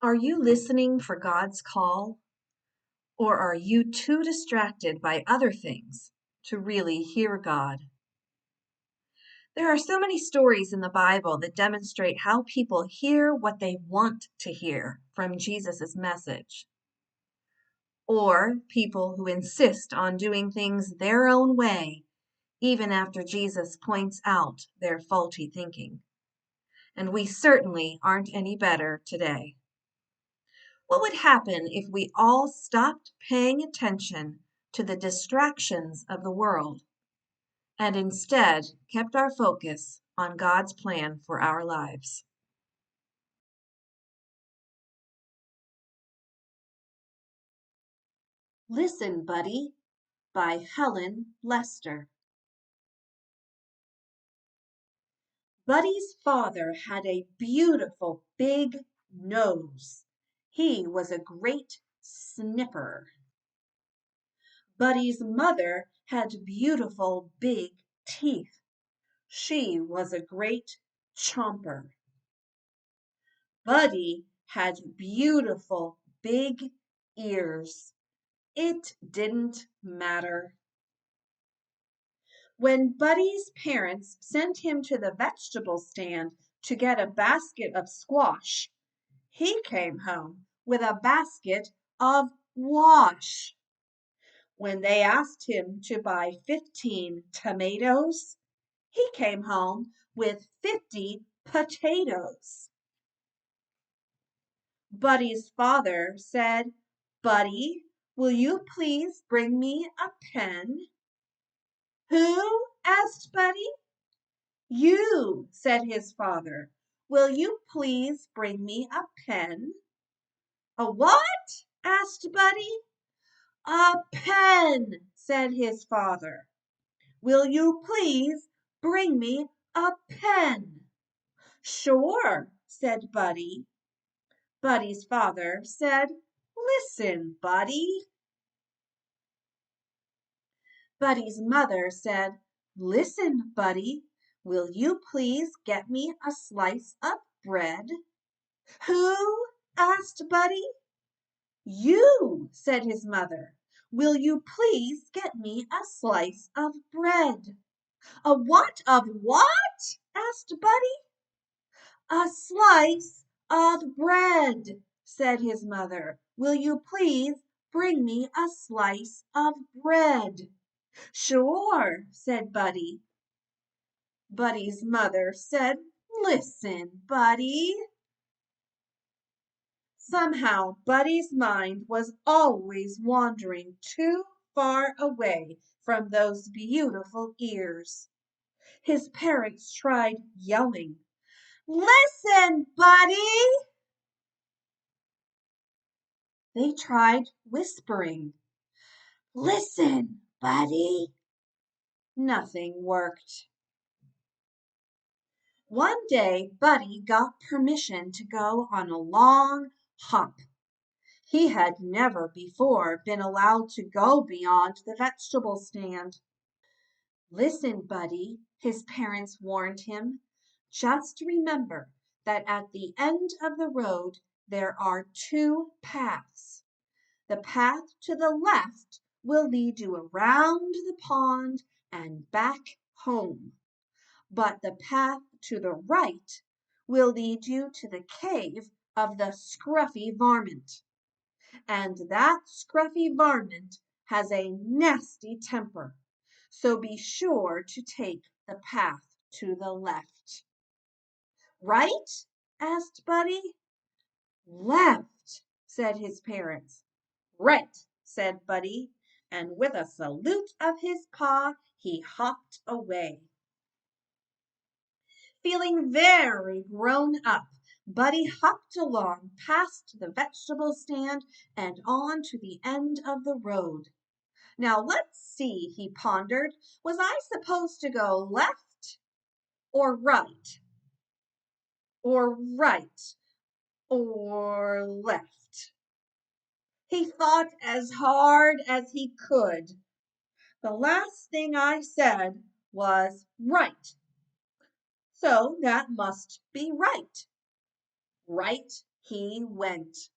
Are you listening for God's call, or are you too distracted by other things to really hear God? There are so many stories in the Bible that demonstrate how people hear what they want to hear from Jesus' message, or people who insist on doing things their own way, even after Jesus points out their faulty thinking. And we certainly aren't any better today. What would happen if we all stopped paying attention to the distractions of the world and instead kept our focus on God's plan for our lives? Listen, Buddy, by Helen Lester. Buddy's father had a beautiful big nose. He was a great snipper. Buddy's mother had beautiful big teeth. She was a great chomper. Buddy had beautiful big ears. It didn't matter. When Buddy's parents sent him to the vegetable stand to get a basket of squash, he came home with a basket of wash. When they asked him to buy 15 tomatoes, he came home with 50 potatoes. Buddy's father said, "Buddy, will you please bring me a pen?" "Who?" asked Buddy. "You," said his father. "Will you please bring me a pen?" "A what?" asked Buddy. "A pen," said his father. "Will you please bring me a pen?" "Sure," said Buddy. Buddy's father said, "Listen, Buddy." Buddy's mother said, "Listen, Buddy, will you please get me a slice of bread?" "Who?" asked Buddy. "You," said his mother. "Will you please get me a slice of bread?" "A what of what?" asked Buddy. "A slice of bread," said his mother. "Will you please bring me a slice of bread?" "Sure," said Buddy. Buddy's mother said, "Listen, Buddy." Somehow Buddy's mind was always wandering too far away from those beautiful ears. His parents tried yelling, "Listen, Buddy!" They tried whispering, "Listen, Buddy!" Nothing worked. One day Buddy got permission to go on a long hop. He had never before been allowed to go beyond the vegetable stand. "Listen, Buddy," his parents warned him. "Just remember that at the end of the road there are two paths. The path to the left will lead you around the pond and back home. But the path to the right will lead you to the cave of the scruffy varmint. And that scruffy varmint has a nasty temper. So be sure to take the path to the left." "Right?" asked Buddy. "Left," said his parents. "Right," said Buddy, and with a salute of his paw, he hopped away. Feeling very grown up, Buddy hopped along past the vegetable stand and on to the end of the road. "Now let's see," he pondered. "Was I supposed to go left or right, or right, or left?" He thought as hard as he could. "The last thing I said was right, so that must be right. Right He went.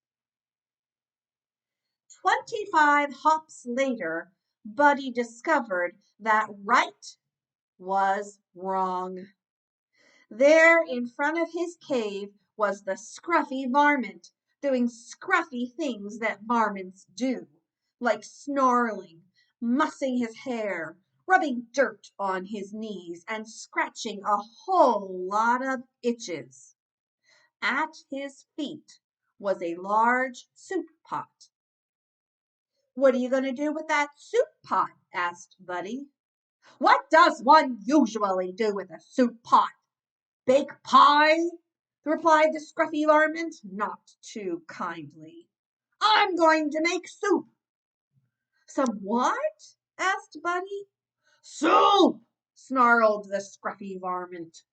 25 hops later, Buddy discovered that right was wrong. There in front of his cave was the scruffy varmint, doing scruffy things that varmints do, like snarling, mussing his hair, rubbing dirt on his knees, and scratching a whole lot of itches. At his feet was a large soup pot. "What are you going to do with that soup pot?" asked Buddy. "What does one usually do with a soup pot? Bake pie?" replied the scruffy varmint, not too kindly. "I'm going to make soup." "Some what?" asked Buddy. "Soup!" snarled the scruffy varmint.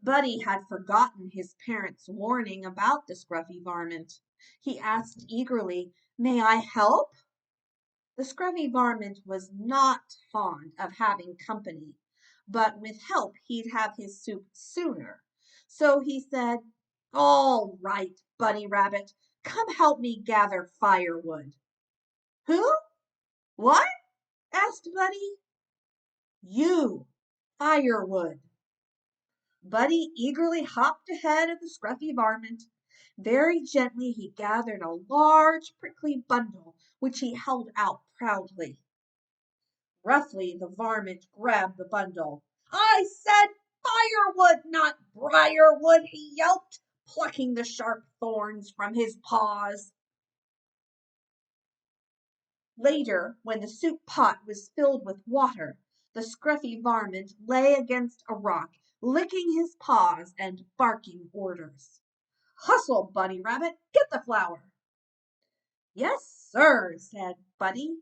Buddy had forgotten his parents' warning about the scruffy varmint. He asked eagerly, "May I help?" The scruffy varmint was not fond of having company, but with help he'd have his soup sooner. So he said, "All right, Bunny Rabbit, come help me gather firewood." "Who? What?" asked Buddy. "You, firewood." Buddy eagerly hopped ahead of the scruffy varmint. Very gently he gathered a large prickly bundle, which he held out proudly. Roughly the varmint grabbed the bundle. "I said firewood, not briarwood," he yelped, plucking the sharp thorns from his paws. Later, when the soup pot was filled with water, the scruffy varmint lay against a rock, licking his paws and barking orders. "Hustle, Bunny Rabbit, get the flour." "Yes, sir," said Buddy.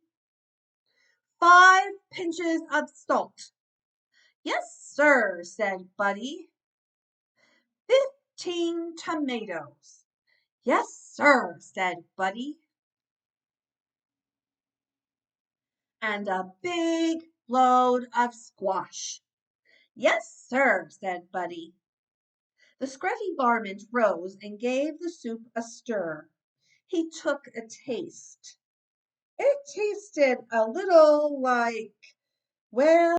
"5 pinches of salt." "Yes, sir," said Buddy. 15 tomatoes." "Yes, sir," said Buddy. "And a big load of squash." "Yes, sir," said Buddy. The scruffy varmint rose and gave the soup a stir. He took a taste. It tasted a little like, well,